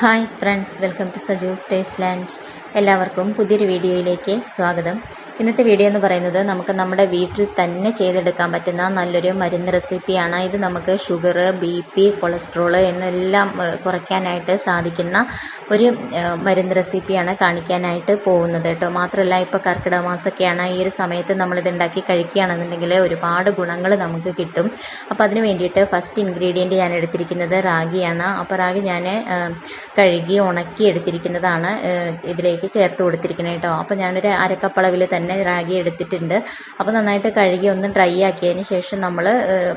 Hi friends, welcome to Saju's taste land. എല്ലാവർക്കും പുതിയൊരു വീഡിയോയിലേക്ക് സ്വാഗതം. ഇന്നത്തെ വീഡിയോ എന്ന് പറയുന്നത് നമുക്ക് നമ്മുടെ വീട്ടിൽ തന്നെ ചെയ്തെടുക്കാൻ പറ്റുന്ന നല്ലൊരു മരുന്ന് റെസിപ്പിയാണ്. ഇത് നമുക്ക് ഷുഗർ, BP, കൊളസ്ട്രോൾ എന്നെല്ലാം കുറയ്ക്കാനായിട്ട് സാധിക്കുന്ന ഒരു മരുന്ന് റെസിപ്പിയാണ് കാണിക്കാനായിട്ട് പോകുന്നത് കേട്ടോ. മാത്രമല്ല ഇപ്പോൾ കർക്കിടക മാസമൊക്കെയാണ്. ഈ ഒരു സമയത്ത് നമ്മളിത് ഉണ്ടാക്കി കഴിക്കുകയാണെന്നുണ്ടെങ്കിൽ ഒരുപാട് ഗുണങ്ങൾ നമുക്ക് കിട്ടും. അപ്പോൾ അതിന് വേണ്ടിയിട്ട് ഫസ്റ്റ് ഇൻഗ്രീഡിയൻറ്റ് ഞാൻ എടുത്തിരിക്കുന്നത് റാഗിയാണ്. അപ്പോൾ റാഗി ഞാൻ കഴുകി ഉണക്കി എടുത്തിരിക്കുന്നതാണ് ഇതിലേക്ക് ചേർത്ത് കൊടുത്തിരിക്കുന്നത് കേട്ടോ. അപ്പോൾ ഞാനൊരു അരക്കപ്പളവിൽ തന്നെ റാഗി എടുത്തിട്ടുണ്ട്. അപ്പോൾ നന്നായിട്ട് കഴുകി ഒന്ന് ഡ്രൈ ആക്കിയതിന് ശേഷം നമ്മൾ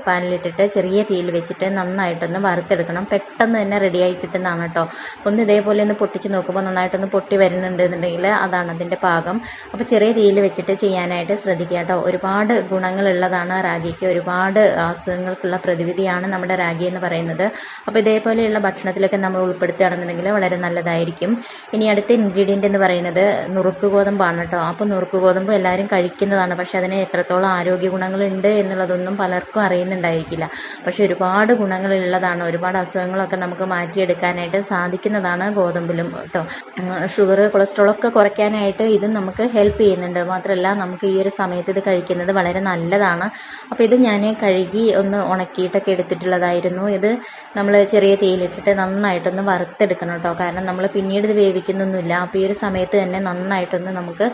പാനിലിട്ടിട്ട് ചെറിയ തീയിൽ വെച്ചിട്ട് നന്നായിട്ടൊന്ന് വറുത്തെടുക്കണം. പെട്ടെന്ന് തന്നെ റെഡിയായി കിട്ടുന്നതാണ് കേട്ടോ. ഒന്ന് ഇതേപോലെ ഒന്ന് പൊട്ടിച്ച് നോക്കുമ്പോൾ നന്നായിട്ടൊന്ന് പൊട്ടി വരുന്നുണ്ട് എന്നുണ്ടെങ്കിൽ അതാണ് അതിൻ്റെ പാകം. അപ്പോൾ ചെറിയ തീയിൽ വെച്ചിട്ട് ചെയ്യാനായിട്ട് ശ്രദ്ധിക്കുക കേട്ടോ. ഒരുപാട് ഗുണങ്ങളുള്ളതാണ് റാഗിക്ക്. ഒരുപാട് അസുഖങ്ങൾക്കുള്ള പ്രതിവിധിയാണ് നമ്മുടെ റാഗി എന്ന് പറയുന്നത്. അപ്പോൾ ഇതേപോലെയുള്ള ഭക്ഷണത്തിലൊക്കെ നമ്മൾ ഉൾപ്പെടുത്തുകയാണെന്നുണ്ടെങ്കിൽ വളരെ നല്ലതായിരിക്കും. ഇനി അടുത്ത ഇൻഗ്രീഡിയൻ്റ് എന്ന് പറയുന്നത് നുറുക്ക് ഗോതമ്പാണ് കേട്ടോ. അപ്പോൾ നുറുക്ക് ഗോതമ്പ് എല്ലാവരും കഴിക്കുന്നതാണ്. പക്ഷെ അതിന് എത്രത്തോളം ആരോഗ്യ ഗുണങ്ങളുണ്ട് എന്നുള്ളതൊന്നും പലർക്കും അറിയുന്നുണ്ടായിരിക്കില്ല. പക്ഷെ ഒരുപാട് ഗുണങ്ങളുള്ളതാണ്. ഒരുപാട് അസുഖങ്ങളൊക്കെ നമുക്ക് മാറ്റിയെടുക്കാനായിട്ട് സാധിക്കുന്നതാണ് ഗോതമ്പിലും കേട്ടോ. ഷുഗർ, കൊളസ്ട്രോളൊക്കെ കുറയ്ക്കാനായിട്ട് ഇത് നമുക്ക് ഹെൽപ്പ് ചെയ്യുന്നുണ്ട്. മാത്രമല്ല നമുക്ക് ഈ ഒരു സമയത്ത് ഇത് കഴിക്കുന്നത് വളരെ നല്ലതാണ്. അപ്പോൾ ഇത് ഞാൻ കഴുകി ഒന്ന് ഉണക്കിയിട്ടൊക്കെ എടുത്തിട്ടുള്ളതായിരുന്നു. ഇത് നമ്മൾ ചെറിയ തീയിലിട്ടിട്ട് നന്നായിട്ടൊന്ന് വറുത്തെടുക്കണം കേട്ടോ. കാരണം നമ്മൾ പിന്നീട് ഇത് വേവിക്കുന്നൊന്നുമില്ല. അപ്പോൾ ഈ ഒരു സമയത്ത് തന്നെ നന്നായിട്ടൊന്ന് നമുക്ക്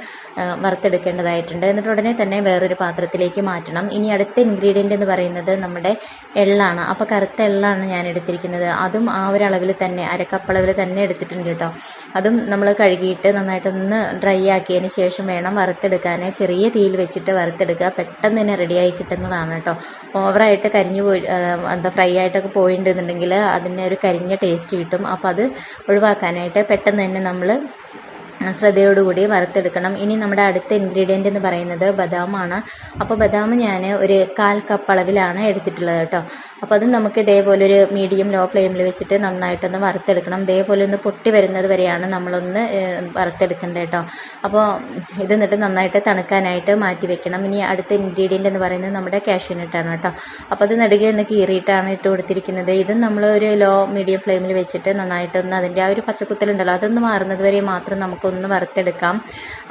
വറുത്തെടുക്കേണ്ടതായിട്ടുണ്ട്. എന്നിട്ട് ഉടനെ തന്നെ വേറൊരു പാത്രത്തിലേക്ക് മാറ്റണം. ഇനി അടുത്ത ഇൻഗ്രീഡിയൻ്റ് എന്ന് പറയുന്നത് നമ്മുടെ എള്ളാണ്. അപ്പോൾ കറുത്ത എള്ളാണ് ഞാൻ എടുത്തിരിക്കുന്നത്. അതും ആ ഒരു അളവിൽ തന്നെ, അരക്കപ്പളവിൽ തന്നെ എടുത്തിട്ടുണ്ട് കേട്ടോ. അതും നമ്മൾ കഴുകിയിട്ട് നന്നായിട്ടൊന്ന് ഡ്രൈ ആക്കിയതിന് ശേഷം വേണം വറുത്തെടുക്കാൻ. ചെറിയ തീയിൽ വെച്ചിട്ട് വറുത്തെടുക്കുക. പെട്ടെന്ന് തന്നെ റെഡിയായി കിട്ടുന്നതാണ് കേട്ടോ. ഓവറായിട്ട് കരിഞ്ഞു പോയി ഫ്രൈ ആയിട്ടൊക്കെ പോയിട്ടുണ്ടെന്നുണ്ടെങ്കിൽ അതിന് ഒരു കരിഞ്ഞ ടേസ്റ്റ് കിട്ടും. അപ്പോൾ അത് ഒഴിവാക്കാനായിട്ട് പെട്ടെന്ന് തന്നെ നമ്മൾ ശ്രദ്ധയോടുകൂടി വറുത്തെടുക്കണം. ഇനി നമ്മുടെ അടുത്ത ഇൻഗ്രീഡിയൻ്റ് എന്ന് പറയുന്നത് ബദാമാണ്. അപ്പോൾ ബദാം ഞാൻ ഒരു 1/4 കപ്പ് അളവിലാണ് എടുത്തിട്ടുള്ളത് കേട്ടോ. അപ്പോൾ അത് നമുക്ക് ഇതേപോലെ ഒരു മീഡിയം ലോ ഫ്ലെയിമിൽ വെച്ചിട്ട് നന്നായിട്ടൊന്ന് വറുത്തെടുക്കണം. ഇതേപോലെ ഒന്ന് പൊട്ടി വരുന്നത് വരെയാണ് നമ്മളൊന്ന് വറുത്തെടുക്കേണ്ടത് കേട്ടോ. അപ്പോൾ ഇത് എന്നിട്ട് നന്നായിട്ട് തണുക്കാനായിട്ട് മാറ്റി വെക്കണം. ഇനി അടുത്ത ഇൻഗ്രീഡിയൻ്റ് എന്ന് പറയുന്നത് നമ്മുടെ കാഷ്യൂനട്ടാണ് കേട്ടോ. അപ്പോൾ അത് നെടുകെ ഒന്ന് കീറിയിട്ടാണ് ഇട്ട് കൊടുത്തിരിക്കുന്നത്. ഇതും നമ്മൾ ഒരു ലോ മീഡിയം ഫ്ലെയിമിൽ വെച്ചിട്ട് നന്നായിട്ടൊന്ന് അതിൻ്റെ ആ ഒരു പച്ചക്കുത്തലുണ്ടല്ലോ അതൊന്ന് മാറുന്നത് വരെ മാത്രം നമുക്കൊന്ന് വറുത്തെടുക്കാം.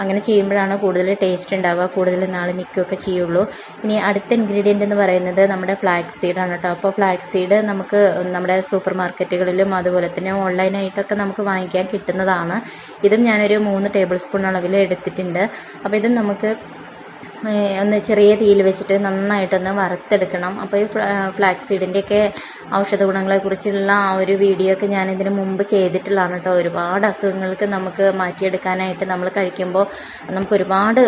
അങ്ങനെ ചെയ്യുമ്പോഴാണ് കൂടുതൽ ടേസ്റ്റ് ഉണ്ടാവുക, കൂടുതൽ നാൾ നിൽക്കുകയൊക്കെ ചെയ്യുള്ളൂ. ഇനി അടുത്ത ഇൻഗ്രീഡിയൻ്റ് എന്ന് പറയുന്നത് നമ്മുടെ ഫ്ലാക്സ് സീഡാണ് കേട്ടോ. അപ്പോൾ ഫ്ലാക്സ് സീഡ് നമുക്ക് നമ്മുടെ സൂപ്പർ മാർക്കറ്റുകളിലും അതുപോലെ തന്നെ ഓൺലൈനായിട്ടൊക്കെ നമുക്ക് വാങ്ങിക്കാൻ കിട്ടുന്നതാണ്. ഇതും ഞാനൊരു 3 ടേബിൾ സ്പൂൺ അളവിൽ എടുത്തിട്ടുണ്ട്. അപ്പോൾ ഇത് നമുക്ക് ഒന്ന് ചെറിയ തീയിൽ വെച്ചിട്ട് നന്നായിട്ടൊന്ന് വറുത്തെടുക്കണം. അപ്പോൾ ഈ ഫ്ലാക്സ് സീഡിൻ്റെയൊക്കെ ഔഷധ ഗുണങ്ങളെക്കുറിച്ചുള്ള ആ ഒരു വീഡിയോ ഒക്കെ ഞാൻ ഇതിന് മുമ്പ് ചെയ്തിട്ടുള്ളതാണ് കേട്ടോ. ഒരുപാട് അസുഖങ്ങൾക്ക് നമുക്ക് മാറ്റിയെടുക്കാനായിട്ട് നമ്മൾ കഴിക്കുമ്പോൾ നമുക്ക് ഒരുപാട്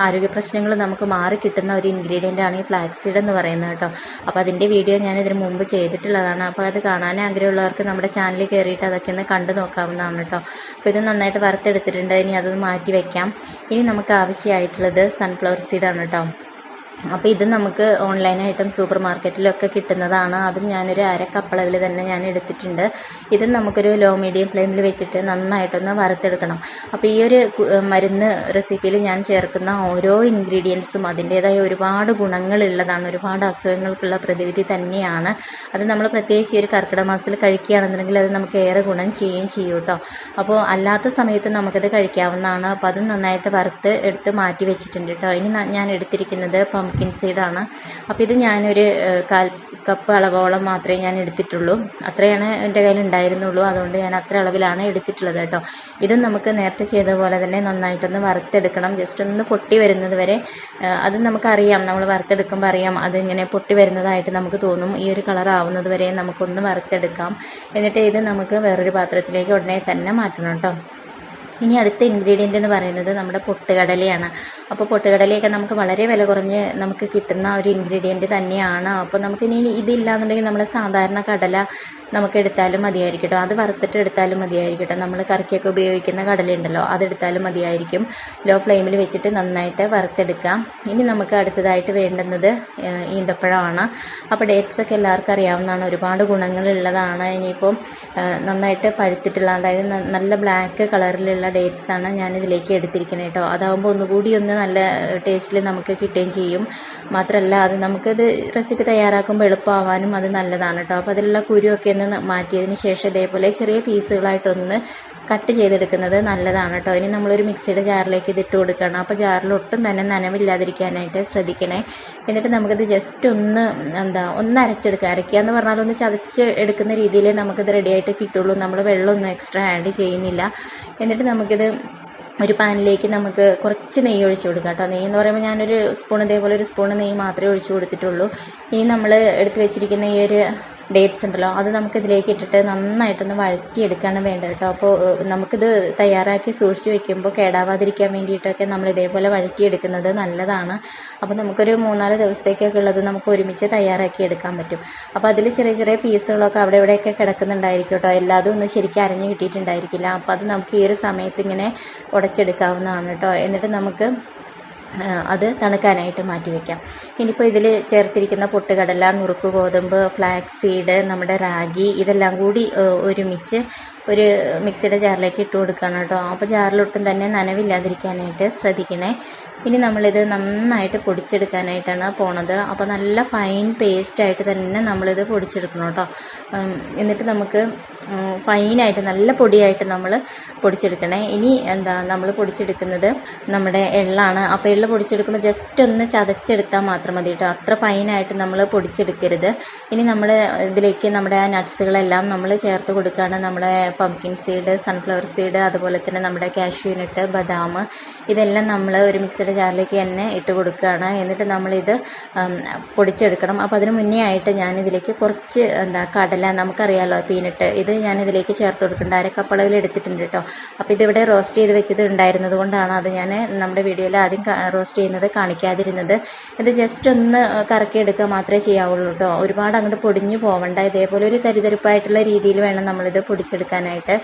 ആരോഗ്യ പ്രശ്നങ്ങൾ നമുക്ക് മാറി കിട്ടുന്ന ഒരു ഇൻഗ്രീഡിയൻ്റാണ് ഈ ഫ്ലാക്സ് സീഡ് എന്ന് പറയുന്നത് കേട്ടോ. അപ്പോൾ അതിൻ്റെ വീഡിയോ ഞാൻ ഇതിന് മുമ്പ് ചെയ്തിട്ടുള്ളതാണ്. അപ്പോൾ അത് കാണാൻ ആഗ്രഹമുള്ളവർക്ക് നമ്മുടെ ചാനലിൽ കയറിയിട്ട് അതൊക്കെ ഒന്ന് കണ്ടു നോക്കാവുന്നതാണ് കേട്ടോ. അപ്പോൾ ഇത് നന്നായിട്ട് വറുത്തെടുത്തിട്ടുണ്ട്. ഇനി അത് മാറ്റി വയ്ക്കാം. ഇനി നമുക്ക് ആവശ്യമായിട്ടുള്ളത് സൺഫ്ലവർ സീഡാണ് കേട്ടോ. അപ്പോൾ ഇത് നമുക്ക് ഓൺലൈനായിട്ടും സൂപ്പർ മാർക്കറ്റിലൊക്കെ കിട്ടുന്നതാണ്. അതും ഞാനൊരു അരക്കപ്പളവിൽ തന്നെ ഞാൻ എടുത്തിട്ടുണ്ട്. ഇതും നമുക്കൊരു ലോ മീഡിയം ഫ്ലെയിമിൽ വെച്ചിട്ട് നന്നായിട്ടൊന്ന് വറുത്തെടുക്കണം. അപ്പോൾ ഈ ഒരു മരുന്ന് റെസിപ്പിയിൽ ഞാൻ ചേർക്കുന്ന ഓരോ ഇൻഗ്രീഡിയൻസും അതിൻ്റേതായ ഒരുപാട് ഗുണങ്ങളുള്ളതാണ്. ഒരുപാട് അസുഖങ്ങൾക്കുള്ള പ്രതിവിധി തന്നെയാണ്. അത് നമ്മൾ പ്രത്യേകിച്ച് ഈ ഒരു കർക്കിടക മാസത്തിൽ കഴിക്കുകയാണെന്നുണ്ടെങ്കിൽ അത് നമുക്ക് ഏറെ ഗുണം ചെയ്യുകയും ചെയ്യും കേട്ടോ. അപ്പോൾ അല്ലാത്ത സമയത്ത് നമുക്കത് കഴിക്കാവുന്നതാണ്. അപ്പോൾ അത് നന്നായിട്ട് വറുത്ത് എടുത്ത് മാറ്റി വെച്ചിട്ടുണ്ട് കേട്ടോ. ഇനി ഞാൻ എടുത്തിരിക്കുന്നത് പംകിൻ സീഡാണ്. അപ്പോൾ ഇത് ഞാനൊരു 1/4 കപ്പ് അളവോളം മാത്രമേ ഞാൻ എടുത്തിട്ടുള്ളൂ. അത്രയാണ് എൻ്റെ കയ്യിൽ ഉണ്ടായിരുന്നുള്ളൂ. അതുകൊണ്ട് ഞാൻ അത്ര അളവിലാണ് എടുത്തിട്ടുള്ളത് കേട്ടോ. ഇതും നമുക്ക് നേരത്തെ ചെയ്ത പോലെ തന്നെ നന്നായിട്ടൊന്ന് വറുത്തെടുക്കണം. ജസ്റ്റ് ഒന്ന് പൊട്ടി വരുന്നത് വരെ. അത് നമുക്കറിയാം, നമ്മൾ വറുത്തെടുക്കുമ്പോൾ അറിയാം അതിങ്ങനെ പൊട്ടി വരുന്നതായിട്ട് നമുക്ക് തോന്നും. ഈ ഒരു കളർ ആവുന്നത് വരെ നമുക്കൊന്ന് വറുത്തെടുക്കാം. എന്നിട്ട് ഇത് നമുക്ക് വേറൊരു പാത്രത്തിലേക്ക് ഉടനെ തന്നെ മാറ്റണം കേട്ടോ. ഇനി അടുത്ത ഇൻഗ്രീഡിയൻ്റ് എന്ന് പറയുന്നത് നമ്മുടെ പൊട്ടുകടലയാണ്. അപ്പോൾ പൊട്ടുകടലയൊക്കെ നമുക്ക് വളരെ വില കുറഞ്ഞ് നമുക്ക് കിട്ടുന്ന ഒരു ഇൻഗ്രീഡിയൻറ്റ് തന്നെയാണ്. അപ്പോൾ നമുക്കിനി ഇതില്ലാന്നുണ്ടെങ്കിൽ നമ്മൾ സാധാരണ കടല നമുക്ക് എടുത്താലും മതിയായിരിക്കും കേട്ടോ. അത് വറുത്തിട്ട് എടുത്താലും മതിയായിരിക്കും കേട്ടോ. നമ്മൾ കറിക്കൊക്കെ ഉപയോഗിക്കുന്ന കടലയുണ്ടല്ലോ അതെടുത്താലും മതിയായിരിക്കും. ലോ ഫ്ലെയിമിൽ വെച്ചിട്ട് നന്നായിട്ട് വറുത്തെടുക്കാം. ഇനി നമുക്ക് അടുത്തതായിട്ട് വേണ്ടുന്നത് ഈന്തപ്പഴമാണ്. അപ്പോൾ ഡേറ്റ്സൊക്കെ എല്ലാവർക്കും അറിയാവുന്നതാണ്. ഒരുപാട് ഗുണങ്ങളുള്ളതാണ്. ഇനിയിപ്പോൾ നന്നായിട്ട് പഴുത്തിട്ടുള്ള, അതായത് നല്ല ബ്ലാക്ക് കളറിലുള്ള ഡേറ്റ്സ് ആണ് ഞാൻ ഇതിലേക്ക് എടുത്തിരിക്കുന്നത് കേട്ടോ. അതാകുമ്പോൾ ഒന്നുകൂടി നല്ല ടേസ്റ്റിൽ നമുക്ക് കിട്ടുകയും ചെയ്യും. മാത്രമല്ല അത് നമുക്കത് റെസിപ്പി തയ്യാറാക്കുമ്പോൾ എളുപ്പമാവാനും അത് നല്ലതാണ് കേട്ടോ. അപ്പോൾ അതിലുള്ള കുരുവൊക്കെ ഒന്ന് മാറ്റിയതിന് ശേഷം ഇതേപോലെ ചെറിയ പീസുകളായിട്ടൊന്ന് കട്ട് ചെയ്തെടുക്കുന്നത് നല്ലതാണ് കേട്ടോ. ഇനി നമ്മളൊരു മിക്സിയുടെ ജാറിലേക്ക് ഇതിട്ട് കൊടുക്കണം. അപ്പോൾ ജാറിൽ ഒട്ടും തന്നെ നനവില്ലാതിരിക്കാനായിട്ട് ശ്രദ്ധിക്കണേ. എന്നിട്ട് നമുക്കിത് ജസ്റ്റ് ഒന്ന് അരയ്ക്കുക എന്ന് പറഞ്ഞാൽ ഒന്ന് ചതച്ച് എടുക്കുന്ന രീതിയിൽ നമുക്കിത് റെഡിയായിട്ട് കിട്ടുള്ളൂ. നമ്മൾ വെള്ളമൊന്നും എക്സ്ട്രാ ആഡ് ചെയ്യുന്നില്ല. എന്നിട്ട് നമുക്കിത് ഒരു പാനിലേക്ക് നമുക്ക് കുറച്ച് നെയ്യ് ഒഴിച്ച് കൊടുക്കാം കേട്ടോ. നെയ്യ് എന്ന് പറയുമ്പോൾ ഞാനൊരു സ്പൂൺ, ഇതേപോലെ ഒരു സ്പൂൺ നെയ്യ് മാത്രമേ ഒഴിച്ച് കൊടുത്തിട്ടുള്ളൂ. ഇനി നമ്മൾ എടുത്ത് വെച്ചിരിക്കുന്ന ഈ ഒരു ഡേറ്റ്സ് ഉണ്ടല്ലോ, അത് നമുക്കിതിലേക്ക് ഇട്ടിട്ട് നന്നായിട്ടൊന്ന് വഴറ്റിയെടുക്കുകയാണ് വേണ്ടത് കേട്ടോ. അപ്പോൾ നമുക്കിത് തയ്യാറാക്കി സൂക്ഷിച്ച് വെക്കുമ്പോൾ കേടാവാതിരിക്കാൻ വേണ്ടിയിട്ടൊക്കെ നമ്മൾ ഇതേപോലെ വഴറ്റിയെടുക്കുന്നത് നല്ലതാണ്. അപ്പോൾ നമുക്കൊരു 3-4 ദിവസത്തേക്കൊക്കെ ഉള്ളത് നമുക്ക് ഒരുമിച്ച് തയ്യാറാക്കി എടുക്കാൻ പറ്റും. അപ്പോൾ അതിൽ ചെറിയ ചെറിയ പീസുകളൊക്കെ അവിടെ ഇവിടെയൊക്കെ കിടക്കുന്നുണ്ടായിരിക്കും കേട്ടോ. എല്ലാതും ഒന്നും ശരിക്കും അരഞ്ഞ് കിട്ടിയിട്ടുണ്ടായിരിക്കില്ല. അപ്പോൾ അത് നമുക്ക് ഈ ഒരു സമയത്ത് ഇങ്ങനെ ഉടച്ചെടുക്കാവുന്നതാണ് കേട്ടോ. എന്നിട്ട് നമുക്ക് അത് തണുക്കാനായിട്ട് മാറ്റി വയ്ക്കാം. ഇനിയിപ്പോൾ ഇതിൽ ചേർത്തിരിക്കുന്ന പൊട്ടുകടല, നുറുക്ക് ഗോതമ്പ്, ഫ്ലാക്സ് സീഡ്, നമ്മുടെ റാഗി, ഇതെല്ലാം കൂടി ഒരുമിച്ച് ഒരു മിക്സിയുടെ ജാറിലേക്ക് ഇട്ട് കൊടുക്കണം കേട്ടോ. അപ്പോൾ ജാറിലൊട്ടും തന്നെ നനവില്ലാതിരിക്കാനായിട്ട് ശ്രദ്ധിക്കണേ. ഇനി നമ്മളിത് നന്നായിട്ട് പൊടിച്ചെടുക്കാനായിട്ടാണ് പോണത്. അപ്പോൾ നല്ല ഫൈൻ പേസ്റ്റായിട്ട് തന്നെ നമ്മളിത് പൊടിച്ചെടുക്കണം കേട്ടോ. എന്നിട്ട് നമുക്ക് ഫൈനായിട്ട് നല്ല പൊടിയായിട്ട് നമ്മൾ പൊടിച്ചെടുക്കണേ. ഇനി നമ്മൾ പൊടിച്ചെടുക്കുന്നത് നമ്മുടെ എള്ളാണ്. അപ്പോൾ എള്ള് പൊടിച്ചെടുക്കുമ്പോൾ ജസ്റ്റ് ഒന്ന് ചതച്ചെടുത്താൽ മാത്രം മതി കേട്ടോ. അത്ര ഫൈനായിട്ട് നമ്മൾ പൊടിച്ചെടുക്കരുത്. ഇനി നമ്മൾ ഇതിലേക്ക് നമ്മുടെ നട്ട്സുകളെല്ലാം നമ്മൾ ചേർത്ത് കൊടുക്കുകയാണ്. നമ്മുടെ പംകിൻ സീഡ്, സൺഫ്ലവർ സീഡ്, അതുപോലെ തന്നെ നമ്മുടെ കാഷ്യൂ നട്ട്, ബദാം, ഇതെല്ലാം നമ്മൾ ഒരു മിക്സിയുടെ ജാറിലേക്ക് തന്നെ ഇട്ട് കൊടുക്കുകയാണ്. എന്നിട്ട് നമ്മളിത് പൊടിച്ചെടുക്കണം. അപ്പോൾ അതിന് മുന്നേ ആയിട്ട് ഞാനിതിലേക്ക് കുറച്ച് കടല, നമുക്കറിയാമല്ലോ പീനട്ട്, ഇത് ഞാനിതിലേക്ക് ചേർത്ത് കൊടുക്കുന്നുണ്ട്. 1/2 കപ്പ് അളവിൽ എടുത്തിട്ടുണ്ട് കേട്ടോ. അപ്പോൾ ഇതിവിടെ റോസ്റ്റ് ചെയ്ത് വെച്ചത് ഉണ്ടായിരുന്നത് കൊണ്ടാണ് അത് ഞാൻ നമ്മുടെ വീഡിയോയിൽ ആദ്യം റോസ്റ്റ് ചെയ്യുന്നത് കാണിക്കാതിരുന്നത്. ഇത് ജസ്റ്റ് ഒന്ന് കറക്കിയെടുക്കുക മാത്രമേ ചെയ്യാവുള്ളൂ കേട്ടോ. ഒരുപാട് അങ്ങോട്ട് പൊടിഞ്ഞു പോവണ്ട. ഇതേപോലെ ഒരു തരിതരിപ്പായിട്ടുള്ള രീതിയിൽ വേണം നമ്മളിത് പൊടിച്ചെടുക്കാനായിട്ട്.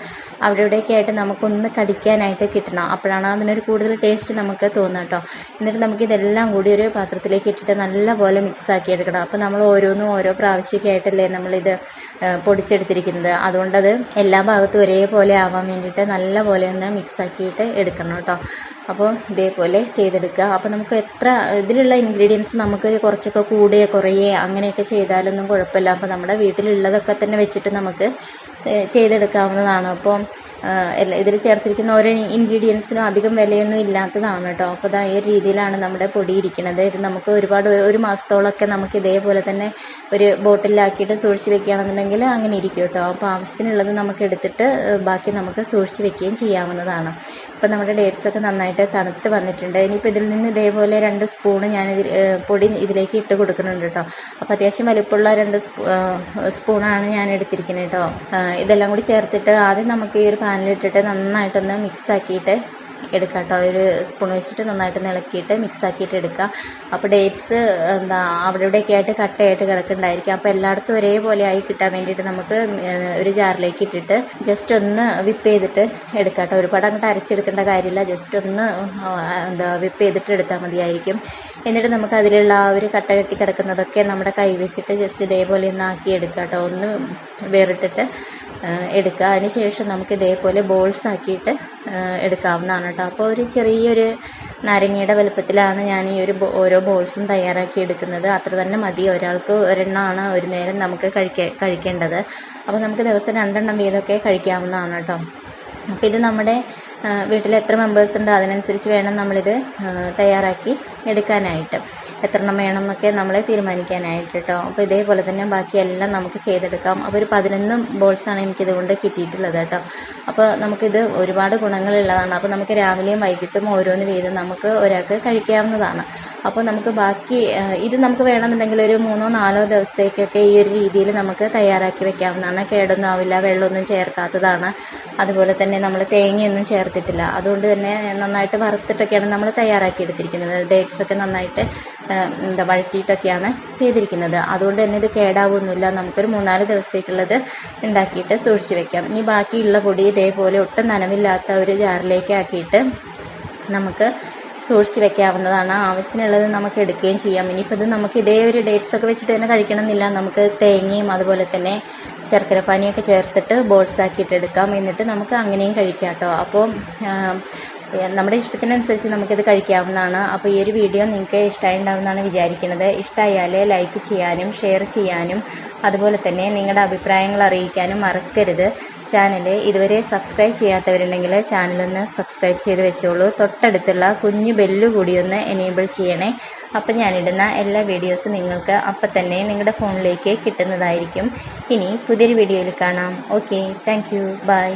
അവിടെ ഇവിടെയൊക്കെ ആയിട്ട് നമുക്കൊന്ന് കടിക്കാനായിട്ട് കിട്ടണം. അപ്പോഴാണ് അതിനൊരു കൂടുതൽ ടേസ്റ്റ് നമുക്ക് തോന്നുക കേട്ടോ. എന്നിട്ട് നമുക്കിതെല്ലാം കൂടി ഒരു പാത്രത്തിലേക്ക് ഇട്ടിട്ട് നല്ലപോലെ മിക്സാക്കി എടുക്കണം. അപ്പോൾ നമ്മൾ ഓരോന്നും ഓരോ പ്രാവശ്യമൊക്കെ ആയിട്ടല്ലേ നമ്മളിത് പൊടിച്ചെടുത്തിരിക്കുന്നത്. അതുകൊണ്ടത് എല്ലാ ഭാഗത്തും ഒരേപോലെ ആവാൻ വേണ്ടിയിട്ട് നല്ലപോലെ ഒന്ന് മിക്സാക്കിയിട്ട് എടുക്കണം കേട്ടോ. അപ്പോൾ ഇതേപോലെ ചെയ്തെടുക്കുക. അപ്പോൾ നമുക്ക് എത്ര ഇതിലുള്ള ഇൻഗ്രീഡിയൻസ് നമുക്ക് കുറച്ചൊക്കെ കൂടുകയോ കുറയുകയോ അങ്ങനെയൊക്കെ ചെയ്താലൊന്നും കുഴപ്പമില്ല. അപ്പോൾ നമ്മുടെ വീട്ടിലുള്ളതൊക്കെ തന്നെ വെച്ചിട്ട് നമുക്ക് ചെയ്തെടുക്കാവുന്നതാണ്. അപ്പോൾ ഇതിൽ ചേർത്തിരിക്കുന്ന ഓരോ ഇൻഗ്രീഡിയൻസിനും അധികം വിലയൊന്നും ഇല്ലാത്തതാണ് കേട്ടോ. അപ്പോൾ ഈ ഒരു രീതിയിലാണ് നമ്മുടെ പൊടി ഇരിക്കുന്നത്. ഇത് നമുക്ക് ഒരു മാസത്തോളമൊക്കെ നമുക്ക് ഇതേപോലെ തന്നെ ഒരു ബോട്ടിലാക്കിയിട്ട് സൂക്ഷിച്ച് വെക്കുകയാണെന്നുണ്ടെങ്കിൽ അങ്ങനെ ഇരിക്കും കേട്ടോ. അപ്പോൾ ആവശ്യത്തിനുള്ളത് നമുക്ക് എടുത്തിട്ട് ബാക്കി നമുക്ക് സൂക്ഷിച്ച് വെക്കുകയും ചെയ്യാവുന്നതാണ്. ഇപ്പോൾ നമ്മുടെ ഡേറ്റ്സൊക്കെ നന്നായിട്ട് തണുത്ത് വന്നിട്ടുണ്ട്. ഇനിയിപ്പോൾ ഇതിൽ നിന്ന് ഇതേപോലെ 2 സ്പൂണ് ഞാനിതിൽ പൊടി ഇതിലേക്ക് ഇട്ട് കൊടുക്കുന്നുണ്ട് കേട്ടോ. അപ്പോൾ അത്യാവശ്യം വലിപ്പമുള്ള 2 സ്പൂണാണ് ഞാൻ എടുത്തിരിക്കുന്നത് കേട്ടോ. ഇതെല്ലാം കൂടി ചേർത്തിട്ട് ആദ്യം നമുക്ക് ഈ ഒരു പാനിലിട്ടിട്ട് നന്നായിട്ടൊന്ന് മിക്സാക്കിയിട്ട് എടുക്കാം കേട്ടോ. ഒരു സ്പൂൺ വെച്ചിട്ട് നന്നായിട്ട് ഇളക്കിയിട്ട് മിക്സാക്കിയിട്ട് എടുക്കുക. അപ്പോൾ ഡേറ്റ്സ് അവിടെ ഇവിടെയൊക്കെ ആയിട്ട് കട്ടയായിട്ട് കിടക്കുന്നുണ്ടായിരിക്കും. അപ്പോൾ എല്ലായിടത്തും ഒരേപോലെ ആയി കിട്ടാൻ വേണ്ടിയിട്ട് നമുക്ക് ഒരു ജാറിലേക്ക് ഇട്ടിട്ട് ജസ്റ്റ് ഒന്ന് വിപ്പ് ചെയ്തിട്ട് എടുക്കാം കേട്ടോ. ഒരുപാട് അങ്ങോട്ട് അരച്ചെടുക്കേണ്ട കാര്യമില്ല. ജസ്റ്റ് ഒന്ന് വിപ്പ് ചെയ്തിട്ട് എടുത്താൽ മതിയായിരിക്കും. എന്നിട്ട് നമുക്ക് അതിലുള്ള ആ ഒരു കട്ട കെട്ടി കിടക്കുന്നതൊക്കെ നമ്മുടെ കൈ വെച്ചിട്ട് ജസ്റ്റ് ഇതേപോലെ ഒന്ന് ആക്കി എടുക്കുക കേട്ടോ. ഒന്ന് വേറിട്ടിട്ട് എടുക്കുക. അതിനുശേഷം നമുക്ക് ഇതേപോലെ ബോൾസ് ആക്കിയിട്ട് എടുക്കാവുന്നതാണ് കേട്ടോ. അപ്പോൾ ഒരു ചെറിയൊരു നാരങ്ങയുടെ വലുപ്പത്തിലാണ് ഞാൻ ഈ ഓരോ ബോൾസും തയ്യാറാക്കി എടുക്കുന്നത്. അത്ര തന്നെ മതി. ഒരാൾക്ക് ഒരെണ്ണമാണ് ഒരു നേരം നമുക്ക് കഴിക്കേണ്ടത്. അപ്പോൾ നമുക്ക് ദിവസം 2 എണ്ണം വീതമൊക്കെ കഴിക്കാവുന്നതാണ് കേട്ടോ. അപ്പോൾ ഇത് നമ്മുടെ വീട്ടിൽ എത്ര മെമ്പേഴ്സ് ഉണ്ട് അതിനനുസരിച്ച് വേണം നമ്മളിത് തയ്യാറാക്കി എടുക്കാനായിട്ട്. എത്ര എണ്ണം വേണം എന്നൊക്കെ നമ്മൾ തീരുമാനിക്കാനായിട്ട് കേട്ടോ. അപ്പോൾ ഇതേപോലെ തന്നെ ബാക്കിയെല്ലാം നമുക്ക് ചെയ്തെടുക്കാം. അപ്പോൾ ഒരു 11 ബോൾസാണ് എനിക്കിതുകൊണ്ട് കിട്ടിയിട്ടുള്ളത് കേട്ടോ. അപ്പോൾ നമുക്കിത് ഒരുപാട് ഗുണങ്ങളുള്ളതാണ്. അപ്പോൾ നമുക്ക് രാവിലെയും വൈകിട്ടും ഓരോന്ന് വീതം നമുക്ക് ഒരാൾക്ക് കഴിക്കാവുന്നതാണ്. അപ്പോൾ നമുക്ക് ബാക്കി ഇത് നമുക്ക് വേണമെന്നുണ്ടെങ്കിൽ ഒരു 3-4 ദിവസത്തേക്കൊക്കെ ഈ ഒരു രീതിയിൽ നമുക്ക് തയ്യാറാക്കി വെക്കാവുന്നതാണ്. കേടൊന്നും ആവില്ല. വെള്ളമൊന്നും ചേർക്കാത്തതാണ്. അതുപോലെ തന്നെ നമ്മൾ തേങ്ങയൊന്നും ചേർത്തിട്ടില്ല. അതുകൊണ്ട് തന്നെ നന്നായിട്ട് വറുത്തിട്ടൊക്കെയാണ് നമ്മൾ തയ്യാറാക്കി എടുത്തിരിക്കുന്നത്. ഡേറ്റ്സൊക്കെ നന്നായിട്ട് വഴറ്റിയിട്ടൊക്കെയാണ് ചെയ്തിരിക്കുന്നത്. അതുകൊണ്ട് തന്നെ ഇത് കേടാവൊന്നുമില്ല. നമുക്കൊരു 3-4 ദിവസത്തേക്കുള്ളത് ഉണ്ടാക്കിയിട്ട് സൂക്ഷിച്ച് വെക്കാം. ഇനി ബാക്കിയുള്ള പൊടി ഇതേപോലെ ഒട്ടും നനവില്ലാത്ത ഒരു ജാറിലേക്ക് ആക്കിയിട്ട് നമുക്ക് സൂക്ഷിച്ച് വെക്കാവുന്നതാണ്. ആവശ്യത്തിനുള്ളത് നമുക്ക് എടുക്കുകയും ചെയ്യാം. ഇനിയിപ്പോൾ ഇത് നമുക്ക് ഇതേ ഒരു ഡേറ്റ്സൊക്കെ വെച്ചിട്ട് തന്നെ കഴിക്കണമെന്നില്ല. നമുക്ക് തേങ്ങയും അതുപോലെ തന്നെ ശർക്കരപ്പാനിയൊക്കെ ചേർത്തിട്ട് ബോൾസ് ആക്കിയിട്ട് എടുക്കാം. എന്നിട്ട് നമുക്ക് അങ്ങനെയും കഴിക്കാം കേട്ടോ. അപ്പോൾ നമ്മുടെ ഇഷ്ടത്തിനനുസരിച്ച് നമുക്കിത് കഴിക്കാവുന്നതാണ്. അപ്പോൾ ഈ ഒരു വീഡിയോ നിങ്ങൾക്ക് ഇഷ്ടമായിട്ടുണ്ടാവുമെന്നാണ് വിചാരിക്കുന്നത്. ഇഷ്ടമായാൽ ലൈക്ക് ചെയ്യാനും ഷെയർ ചെയ്യാനും അതുപോലെ തന്നെ നിങ്ങളുടെ അഭിപ്രായങ്ങൾ അറിയിക്കാനും മറക്കരുത്. ചാനൽ ഇതുവരെ സബ്സ്ക്രൈബ് ചെയ്യാത്തവരുണ്ടെങ്കിൽ ചാനലൊന്ന് സബ്സ്ക്രൈബ് ചെയ്ത് വെച്ചോളൂ. തൊട്ടടുത്തുള്ള കുഞ്ഞു ബെല്ല് കൂടി ഒന്ന് എനേബിൾ ചെയ്യണേ. അപ്പം ഞാനിടുന്ന എല്ലാ വീഡിയോസും നിങ്ങൾക്ക് അപ്പം തന്നെ നിങ്ങളുടെ ഫോണിലേക്ക് കിട്ടുന്നതായിരിക്കും. ഇനി പുതിയൊരു വീഡിയോയിൽ കാണാം. Okay, thank you, by.